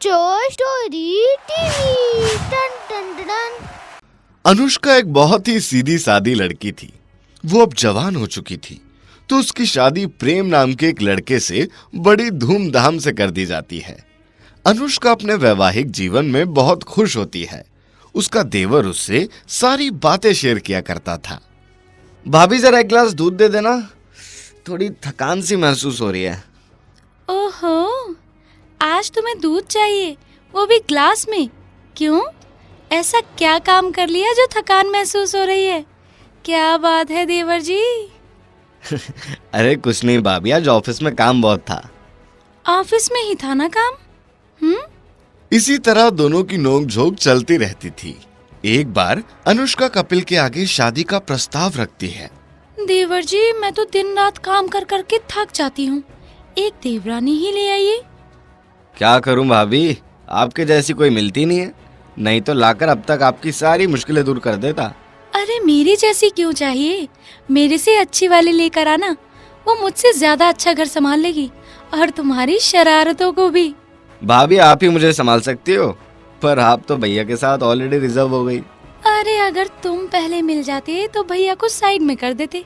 Toy Story TV. टन टन टन। अनुष्का एक बहुत ही सीधी सादी लड़की थी। वो अब जवान हो चुकी थी, तो उसकी शादी प्रेम नाम के एक लड़के से बड़ी धूमधाम से कर दी जाती है। अनुष्का अपने वैवाहिक जीवन में बहुत खुश होती है। उसका देवर उससे सारी बातें शेयर किया करता था। भाभी जरा एक गिलास दूध दे देना, थोड़ी थकान सी महसूस हो रही है। ओहो, आज तुम्हें दूध चाहिए, वो भी ग्लास में? क्यों, ऐसा क्या काम कर लिया जो थकान महसूस हो रही है? क्या बात है देवर जी? अरे कुछ नहीं भाभी, आज ऑफिस में काम बहुत था। ऑफिस में ही था ना काम? इसी तरह दोनों की नोक-झोंक चलती रहती थी। एक बार अनुष्का कपिल के आगे शादी का प्रस्ताव रखती है। देवर जी, मैं तो दिन रात काम कर करके थक जाती हूँ, एक देवरानी ही ले आइए। क्या करूं भाभी, आपके जैसी कोई मिलती नहीं है, नहीं तो लाकर अब तक आपकी सारी मुश्किलें दूर कर देता। अरे मेरी जैसी क्यों चाहिए, मेरे से अच्छी वाली लेकर आना, वो मुझसे ज्यादा अच्छा घर संभाल लेगी और तुम्हारी शरारतों को भी। भाभी आप ही मुझे संभाल सकती हो, पर आप तो भैया के साथ ऑलरेडी रिजर्व हो गई। अरे अगर तुम पहले मिल जाते तो भैया को साइड में कर देते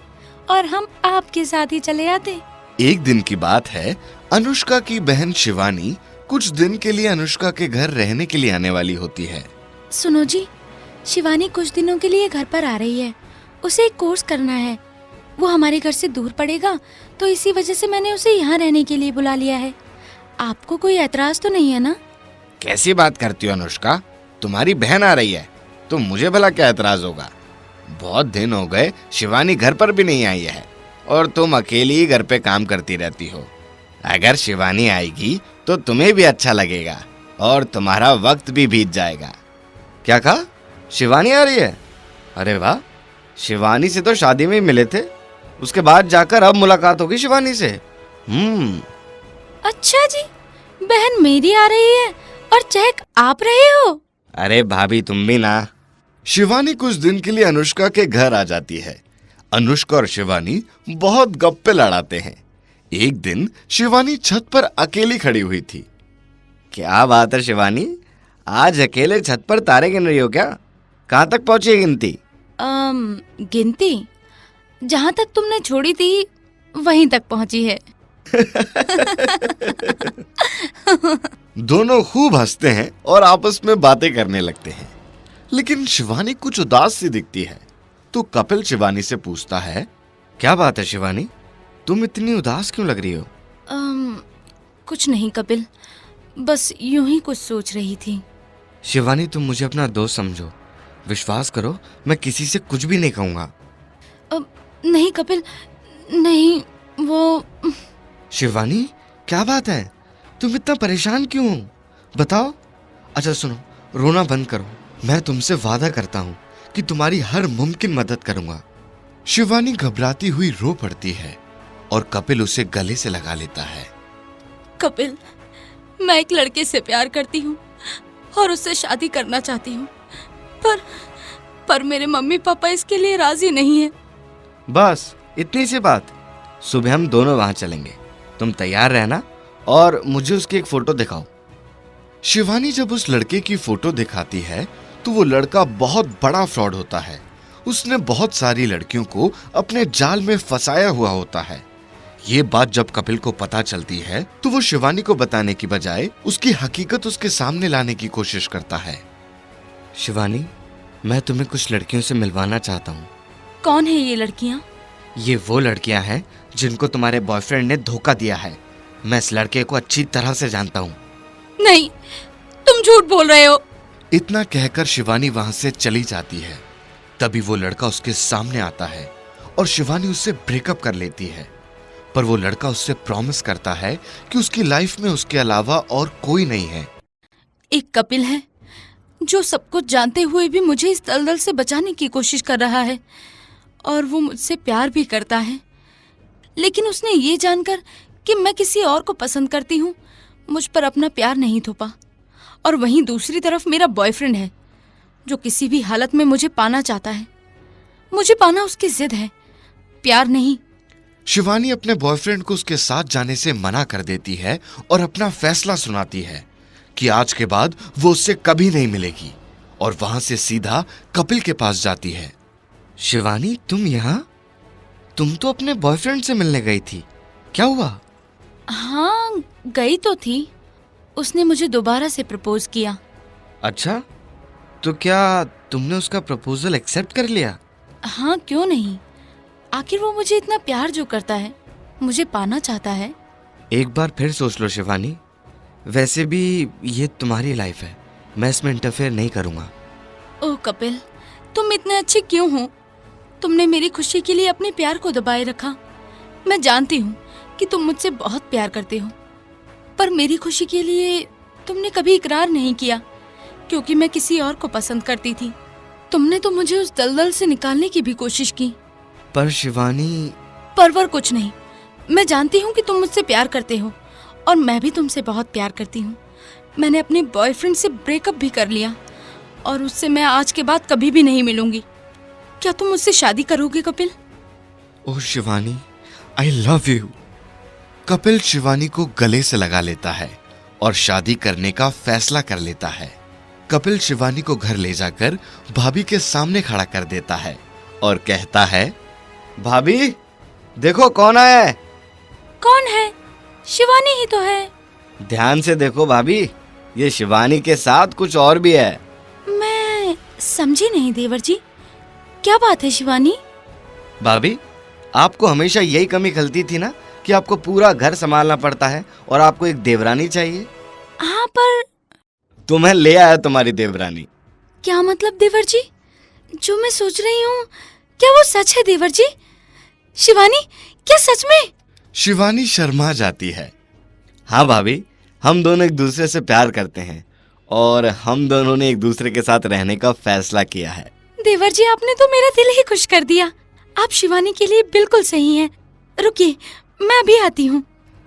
और हम आपके साथ ही चले आते। एक दिन की बात है, अनुष्का की बहन शिवानी कुछ दिन के लिए अनुष्का के घर रहने के लिए आने वाली होती है। सुनो जी, शिवानी कुछ दिनों के लिए घर पर आ रही है, उसे एक कोर्स करना है। वो हमारे घर से दूर पड़ेगा, तो इसी वजह से मैंने उसे यहाँ रहने के लिए बुला लिया है। आपको कोई ऐतराज तो नहीं है ना? कैसी बात करती हो अनुष्का, तुम्हारी बहन आ रही है तो मुझे भला क्या ऐतराज होगा। बहुत दिन हो गए शिवानी घर पर भी नहीं आई है और तुम अकेली ही घर पे काम करती रहती हो। अगर शिवानी आएगी तो तुम्हें भी अच्छा लगेगा और तुम्हारा वक्त भी बीत जाएगा। क्या कहा, शिवानी आ रही है? अरे वाह, शिवानी से तो शादी में ही मिले थे, उसके बाद जाकर अब मुलाकात होगी शिवानी से। अच्छा जी, बहन मेरी आ रही है और चेक आप रहे हो? अरे भाभी तुम भी ना। शिवानी कुछ दिन के लिए अनुष्का के घर आ जाती है। अनुष्का और शिवानी बहुत गप्पे लड़ाते हैं। एक दिन शिवानी छत पर अकेली खड़ी हुई थी। क्या बात है शिवानी, आज अकेले छत पर तारे गिन रही हो क्या? कहाँ तक पहुंची है गिनती? गिनती जहाँ तक तुमने छोड़ी थी वहीं तक पहुंची है। दोनों खूब हंसते हैं और आपस में बातें करने लगते हैं। लेकिन शिवानी कुछ उदास सी दिखती है, तो कपिल शिवानी से पूछता है, क्या बात है शिवानी, तुम इतनी उदास क्यों लग रही हो? कुछ नहीं कपिल, बस यूं ही कुछ सोच रही थी। शिवानी तुम मुझे अपना दोस्त समझो, विश्वास करो मैं किसी से कुछ भी नहीं कहूँगा। नहीं कपिल, नहीं, वो। शिवानी क्या बात है, तुम इतना परेशान क्यों हो, बताओ। अच्छा सुनो, रोना बंद करो, मैं तुमसे वादा करता हूँ कि तुम्हारी हर मुमकिन मदद करूंगा। शिवानी घबराती हुई रो पड़ती है और कपिल उसे गले से लगा लेता है। कपिल, मैं एक लड़के से प्यार करती हूँ और उससे शादी करना चाहती हूँ, पर मेरे मम्मी पापा इसके लिए राजी नहीं है। बस इतनी सी बात, सुबह हम दोनों वहां चलेंगे, तुम तैयार रहना और मुझे उसकी एक फोटो दिखाओ। शिवानी जब उस लड़के की फोटो दिखाती है तो वो लड़का बहुत बड़ा फ्रॉड होता है। उसने बहुत सारी लड़कियों को अपने जाल में फंसाया हुआ होता है। ये बात जब कपिल को पता चलती है तो वो शिवानी को बताने की बजाय उसकी हकीकत उसके सामने लाने की कोशिश करता है। शिवानी, मैं तुम्हें कुछ लड़कियों से मिलवाना चाहता हूँ। कौन है ये लड़कियाँ? ये वो लड़कियां हैं जिनको तुम्हारे बॉयफ्रेंड ने धोखा दिया है। मैं इस लड़के को अच्छी तरह से जानता हूँ। नहीं, तुम झूठ बोल रहे हो। इतना कहकर शिवानी वहां से चली जाती है। तभी वो लड़का उसके सामने आता है और शिवानी उससे ब्रेकअप कर लेती है। पर वो लड़का उससे प्रॉमिस करता है कि उसकी लाइफ में उसके अलावा और कोई नहीं है। एक कपिल है जो सब कुछ जानते हुए भी मुझे इस दलदल से बचाने की कोशिश कर रहा है और वो मुझसे प्यार भी करता है, लेकिन उसने ये जानकर कि मैं किसी और को पसंद करती हूँ, मुझ पर अपना प्यार नहीं थोपा। और वहीं दूसरी तरफ मेरा बॉयफ्रेंड है जो किसी भी हालत में मुझे पाना चाहता है। मुझे पाना उसकी जिद है, प्यार नहीं। शिवानी अपने बॉयफ्रेंड को उसके साथ जाने से मना कर देती है और अपना फैसला सुनाती है कि आज के बाद वो उससे कभी नहीं मिलेगी और वहां से सीधा कपिल के पास जाती है। शिवानी, तुम यहाँ? तुम तो अपने बॉयफ्रेंड से मिलने गई थी, क्या हुआ? हाँ, गई तो थी। उसने मुझे दोबारा से प्रपोज किया। अच्छा, तो क्या तुमने उसका प्रपोजल एक्सेप्ट कर लिया? हाँ, क्यों नहीं। आखिर वो मुझे इतना प्यार जो करता है, मुझे पाना चाहता है। एक बार फिर सोच लो शिवानी, वैसे भी ये तुम्हारी लाइफ है, मैं इसमें इंटरफेयर नहीं करूंगा। ओह कपिल, तुम इतने अच्छे क्यों हो? तुमने मेरी खुशी के लिए अपने प्यार को दबाए रखा। मैं जानती हूँ कि तुम मुझसे बहुत प्यार करते हो, पर मेरी खुशी के लिए तुमने कभी इकरार नहीं किया, क्योंकि मैं किसी और को पसंद करती थी। तुमने तो मुझे उस दलदल से निकालने की भी कोशिश की। पर शिवानी, परवर कुछ नहीं। मैं जानती हूँ कि तुम मुझसे प्यार करते हो और मैं भी तुमसे बहुत प्यार करती हूँ। मैंने अपने बॉयफ्रेंड से ब्रेकअप भी कर लिया और उससे मैं आज के बाद कभी भी नहीं मिलूंगी। क्या तुम मुझसे शादी करोगे Kapil? Oh Shivani, I love you. Kapil Shivani को गले से लगा लेता है और शादी करने का फैसला कर लेता है। कपिल शिवानी को घर ले जाकर भाभी के सामने खड़ा कर देता है और कहता है, भाभी देखो कौन आया है। कौन है? शिवानी ही तो है। ध्यान से देखो भाभी, ये शिवानी के साथ कुछ और भी है। मैं समझी नहीं देवर जी, क्या बात है शिवानी? भाभी, आपको हमेशा यही कमी खलती थी ना कि आपको पूरा घर संभालना पड़ता है और आपको एक देवरानी चाहिए। हाँ, पर तुम्हें ले आया तुम्हारी देवरानी। क्या मतलब देवर जी? जो मैं सोच रही हूँ, क्या वो सच है देवर जी? शिवानी, क्या सच में? शिवानी शर्मा जाती है। हाँ भाभी, हम दोनों एक दूसरे से प्यार करते हैं और हम दोनों ने एक दूसरे के साथ रहने का फैसला किया है। देवर जी, आपने तो मेरा दिल ही खुश कर दिया। आप शिवानी के लिए बिल्कुल सही हैं। रुकिए, मैं अभी आती हूँ।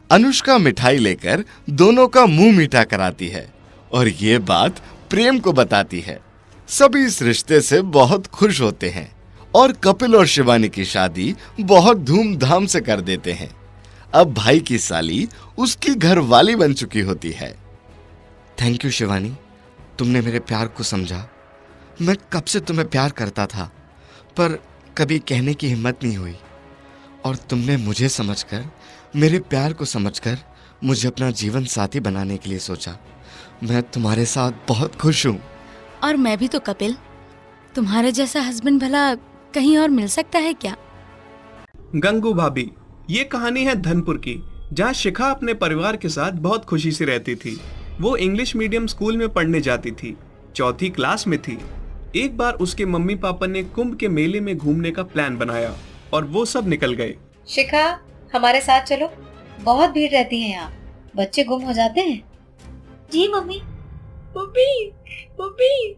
अनुष्का मिठाई लेकर दोनों का मुंह मीठा कराती है और ये बात प्रेम को बताती है। सभी इस रिश्ते से बहुत खुश होते हैं और कपिल और शिवानी की शादी बहुत धूमधाम से कर देते हैं। अब भाई की साली उसकी घरवाली बन चुकी होती है। थैंक यू शिवानी, तुमने मेरे प्यार को समझा। मैं कब से तुम्हें प्यार करता था, पर कभी कहने की हिम्मत नहीं हुई, और तुमने मुझे समझकर, मेरे प्यार को समझकर मुझे अपना जीवन साथी बनाने के लिए सोचा। मैं तुम्हारे साथ बहुत खुश हूँ। और मैं भी तो कपिल। तुम्हारे जैसा हस्बैंड भला कहीं और मिल सकता है क्या? गंगू भाभी, ये कहानी है धनपुर की, जहाँ शिखा अपने परिवार के साथ बहुत खुशी से रहती थी। वो इंग्लिश मीडियम स्कूल में पढ़ने जाती थी, 4th क्लास में थी। एक बार उसके मम्मी पापा ने कुंभ के मेले में घूमने का प्लान बनाया और वो सब निकल गए। शिखा, हमारे साथ चलो, बहुत भीड़ रहती है यहाँ, बच्चे गुम हो जाते हैं। जी मम्मी। मम्मी, मम्मी,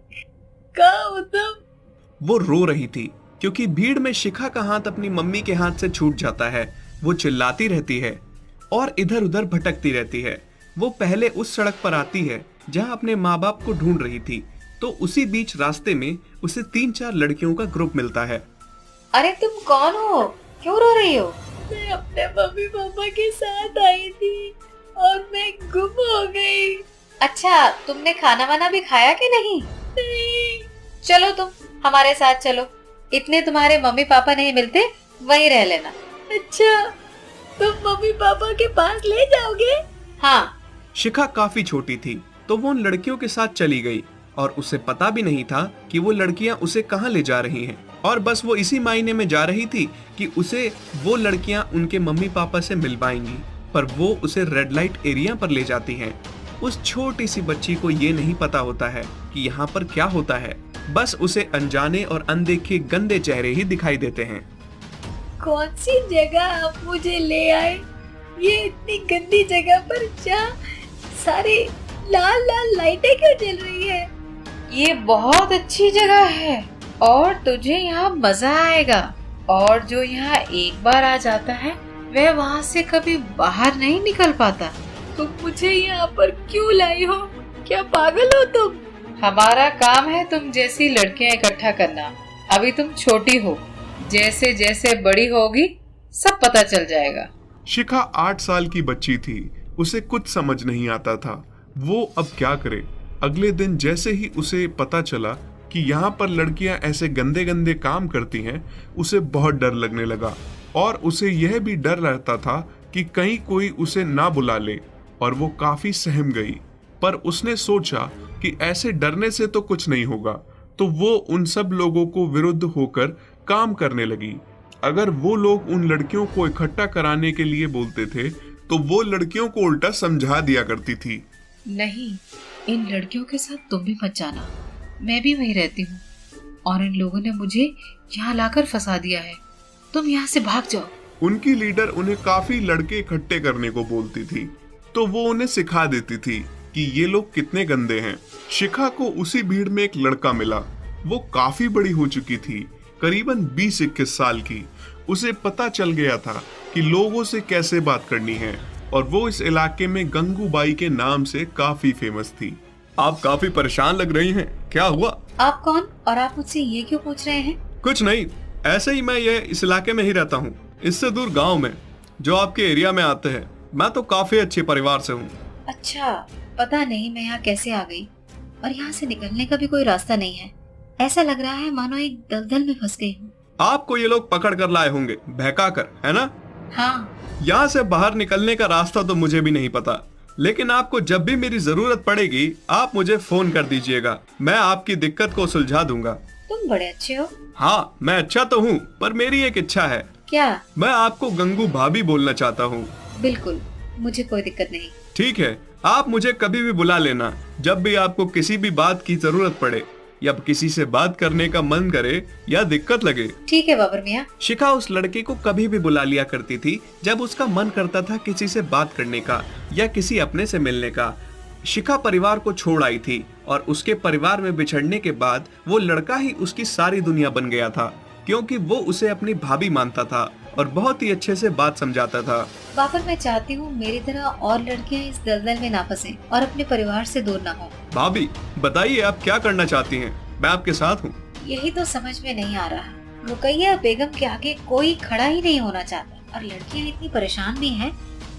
कहाँ हो तुम? वो रो रही थी क्योंकि भीड़ में शिखा का हाथ अपनी मम्मी के हाथ से छूट जाता है। वो चिल्लाती रहती है और इधर उधर भटकती रहती है। वो पहले उस सड़क पर आती है जहाँ अपने माँ बाप को ढूंढ रही थी, तो उसी बीच रास्ते में उसे 3-4 लड़कियों का ग्रुप मिलता है। अरे तुम कौन हो? क्यों रो रही हो? मैं अपने मम्मी पापा के साथ आई थी और मैं गुम हो गई। अच्छा, तुमने खाना वाना भी खाया कि नहीं? नहीं। चलो तुम हमारे साथ चलो, इतने तुम्हारे मम्मी पापा नहीं मिलते, वहीं रह लेना। अच्छा, तुम मम्मी पापा के पास ले जाओगे? हाँ। शिखा काफी छोटी थी तो वो उन लड़कियों के साथ चली गई और उसे पता भी नहीं था कि वो लड़कियां उसे कहाँ ले जा रही हैं, और बस वो इसी मायने में जा रही थी कि उसे वो लड़कियां उनके मम्मी पापा से मिलवाएंगी, पर वो उसे रेड लाइट एरिया पर ले जाती हैं। उस छोटी सी बच्ची को ये नहीं पता होता है कि यहाँ पर क्या होता है, बस उसे अनजाने और अनदेखे गंदे चेहरे ही दिखाई देते हैं। कौन सी जगह आप मुझे ले आए? ये इतनी गंदी जगह पर जहाँ सारी लाल लाल लाइटें क्यों जल रही है? ये बहुत अच्छी जगह है और तुझे यहाँ मजा आएगा, और जो यहाँ एक बार आ जाता है वह वहाँ से कभी बाहर नहीं निकल पाता। तुम मुझे यहाँ पर क्यों लाई हो? क्या पागल हो तुम? हमारा काम है तुम जैसी लड़कियाँ इकट्ठा करना। अभी तुम छोटी हो, जैसे जैसे बड़ी होगी सब पता चल जाएगा। शिखा 8 साल की बच्ची थी, उसे कुछ समझ नहीं आता था। वो अब क्या करे। अगले दिन जैसे ही उसे पता चला कि यहाँ पर लड़कियां ऐसे गंदे गंदे काम करती हैं, उसे बहुत डर लगने लगा और उसे यह भी डर रहता था कि कहीं कोई उसे ना बुला ले, और वो काफी सहम गई। पर उसने सोचा कि ऐसे डरने से तो कुछ नहीं होगा, तो वो उन सब लोगों को विरुद्ध होकर काम करने लगी। अगर वो लोग उन लड़कियों को इकट्ठा कराने के लिए बोलते थे तो वो लड़कियों को उल्टा समझा दिया करती थी। नहीं, इन लड़कियों के साथ तुम भी मत जाना, मैं भी वहीं रहती हूँ और इन लोगों ने मुझे यहाँ लाकर फंसा दिया है, तुम यहाँ से भाग जाओ। उनकी लीडर उन्हें काफी लड़के इकट्ठे करने को बोलती थी, तो वो उन्हें सिखा देती थी कि ये लोग कितने गंदे हैं। शिखा को उसी भीड़ में एक लड़का मिला। वो काफी बड़ी हो चुकी थी, करीबन 20-21 साल की। उसे पता चल गया था कि लोगों से कैसे बात करनी है, और वो इस इलाके में गंगूबाई के नाम से काफी फेमस थी। आप काफी परेशान लग रही हैं, क्या हुआ? आप कौन और आप मुझसे ये क्यों पूछ रहे हैं? कुछ नहीं, ऐसे ही मैं ये इस इलाके में ही रहता हूँ, इससे दूर गांव में जो आपके एरिया में आते हैं। मैं तो काफी अच्छे परिवार से हूँ। अच्छा, पता नहीं मैं यहाँ कैसे आ गई, और यहाँ से निकलने का भी कोई रास्ता नहीं है। ऐसा लग रहा है मानो एक दलदल में फंस गई हूँ। आपको ये लोग पकड़ कर लाए होंगे, बहका कर, है ना? हाँ। यहाँ से बाहर निकलने का रास्ता तो मुझे भी नहीं पता, लेकिन आपको जब भी मेरी जरूरत पड़ेगी आप मुझे फोन कर दीजिएगा, मैं आपकी दिक्कत को सुलझा दूंगा। तुम बड़े अच्छे हो। हाँ, मैं अच्छा तो हूँ, पर मेरी एक इच्छा है। क्या? मैं आपको गंगू भाभी बोलना चाहता हूँ। बिल्कुल, मुझे कोई दिक्कत नहीं। ठीक है, आप मुझे कभी भी बुला लेना, जब भी आपको किसी भी बात की जरूरत पड़े, या किसी से बात करने का मन करे या दिक्कत लगे। ठीक है बाबर मियाँ। शिखा उस लड़के को कभी भी बुला लिया करती थी जब उसका मन करता था किसी से बात करने का या किसी अपने से मिलने का। शिखा परिवार को छोड़ आई थी और उसके परिवार में बिछड़ने के बाद वो लड़का ही उसकी सारी दुनिया बन गया था, क्योंकि वो उसे अपनी भाभी मानता था और बहुत ही अच्छे से बात समझाता था। बाबर, मैं चाहती हूँ मेरी तरह और लड़कियाँ इस दलदल में ना फंसे और अपने परिवार से दूर ना हो। भाभी बताइए, आप क्या करना चाहती हैं? मैं आपके साथ हूँ। यही तो समझ में नहीं आ रहा। रुकैया बेगम के आगे कोई खड़ा ही नहीं होना चाहता, और लड़कियाँ इतनी परेशान भी हैं,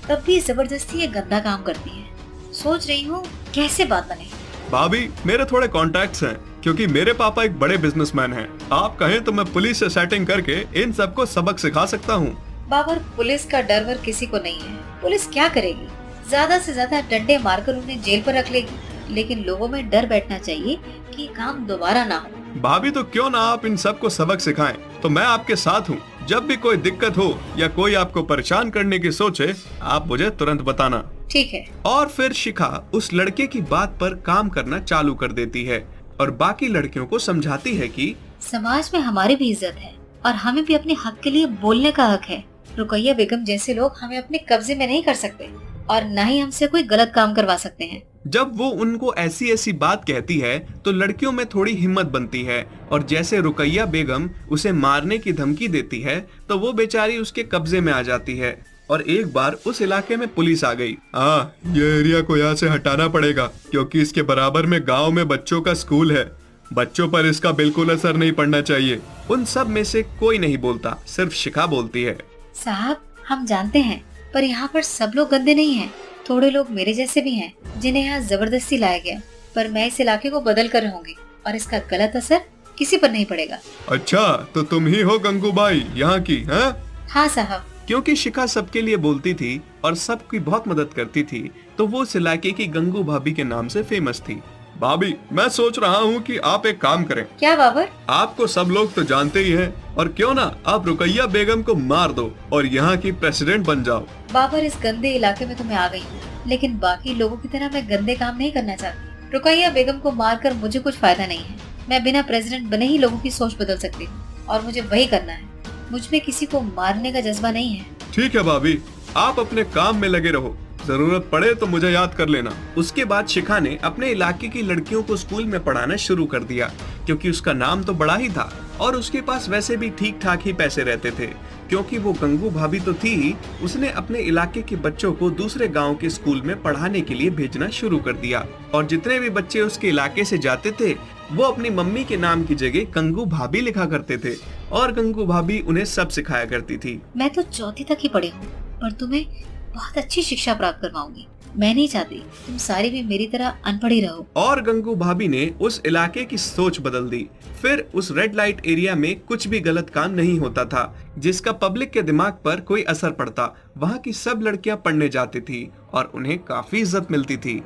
तब भी जबरदस्ती ये गंदा काम करती हैं। सोच रही हूँ कैसे बात बने। भाभी, मेरे थोड़े कॉन्टैक्ट्स हैं, क्योंकि मेरे पापा एक बड़े बिजनेसमैन हैं। आप कहें तो मैं पुलिस से सेटिंग करके इन सबको सबक सिखा सकता हूँ। बाबर, पुलिस का डर वर किसी को नहीं है। पुलिस क्या करेगी? ज्यादा से ज्यादा डंडे मारकर उन्हें जेल पर रख लेगी, लेकिन लोगों में डर बैठना चाहिए कि काम दोबारा ना हो। भाभी, तो क्यों ना आप इन सबको सबक सिखाएं, तो मैं आपके साथ हूँ। जब भी कोई दिक्कत हो या कोई आपको परेशान करने की सोचे, आप मुझे तुरंत बताना। ठीक है। और फिर शिखा उस लड़के की बात पर काम करना चालू कर देती है और बाकी लड़कियों को समझाती है कि समाज में हमारी भी इज्जत है और हमें भी अपने हक के लिए बोलने का हक है। रुकैया बेगम जैसे लोग हमें अपने कब्जे में नहीं कर सकते और न ही हमसे कोई गलत काम करवा सकते हैं। जब वो उनको ऐसी ऐसी बात कहती है तो लड़कियों में थोड़ी हिम्मत बनती है, और जैसे रुकैया बेगम उसे मारने की धमकी देती है तो वो बेचारी उसके कब्जे में आ जाती है। और एक बार उस इलाके में पुलिस आ गई। ये एरिया को यहाँ से हटाना पड़ेगा, क्योंकि इसके बराबर में गांव में बच्चों का स्कूल है। बच्चों पर इसका बिल्कुल असर नहीं पड़ना चाहिए। उन सब में से कोई नहीं बोलता, सिर्फ शिखा बोलती है। साहब, हम जानते हैं, पर यहाँ पर सब लोग गंदे नहीं हैं। थोड़े लोग मेरे जैसे भी हैं, जिन्हें यहाँ जबरदस्ती लाया गया, पर मैं इस इलाके को बदल कर रहूंगी और इसका गलत असर किसी पर नहीं पड़ेगा। अच्छा, तो तुम ही हो गंगूबाई यहाँ की? हाँ साहब। क्योंकि शिखा सबके लिए बोलती थी और सबकी बहुत मदद करती थी, तो वो उस इलाके की गंगू भाभी के नाम से फेमस थी। भाभी, मैं सोच रहा हूँ कि आप एक काम करें। क्या बाबर? आपको सब लोग तो जानते ही हैं, और क्यों ना आप रुकैया बेगम को मार दो और यहाँ की प्रेसिडेंट बन जाओ। बाबर, इस गंदे इलाके में तो मैं आ गई हूँ, लेकिन बाकी लोगों की तरह मैं गंदे काम नहीं करना चाहती। रुकैया बेगम को मारकर मुझे कुछ फायदा नहीं है। मैं बिना प्रेसिडेंट बने ही लोगों की सोच बदल सकती हूँ, और मुझे वही करना है। मुझ में किसी को मारने का जज्बा नहीं है। ठीक है भाभी, आप अपने काम में लगे रहो, जरूरत पड़े तो मुझे याद कर लेना। उसके बाद शिखा ने अपने इलाके की लड़कियों को स्कूल में पढ़ाना शुरू कर दिया, क्योंकि उसका नाम तो बड़ा ही था और उसके पास वैसे भी ठीक ठाक ही पैसे रहते थे। क्योंकि वो गंगू भाभी तो थी ही, उसने अपने इलाके के बच्चों को दूसरे गांव के स्कूल में पढ़ाने के लिए भेजना शुरू कर दिया। और जितने भी बच्चे उसके इलाके से जाते थे, वो अपनी मम्मी के नाम की जगह गंगू भाभी लिखा करते थे, और गंगू भाभी उन्हें सब सिखाया करती थी। मैं तो चौथी तक ही पढ़ी हूँ, पर तुम्हें बहुत अच्छी शिक्षा प्राप्त करवाऊंगी। मैं नहीं चाहती तुम सारी भी मेरी तरह अनपढ़ ही रहो। और गंगू भाभी ने उस इलाके की सोच बदल दी। फिर उस रेड लाइट एरिया में कुछ भी गलत काम नहीं होता था जिसका पब्लिक के दिमाग पर कोई असर पड़ता। वहाँ की सब लड़कियाँ पढ़ने जाती थी और उन्हें काफी इज्जत मिलती थी।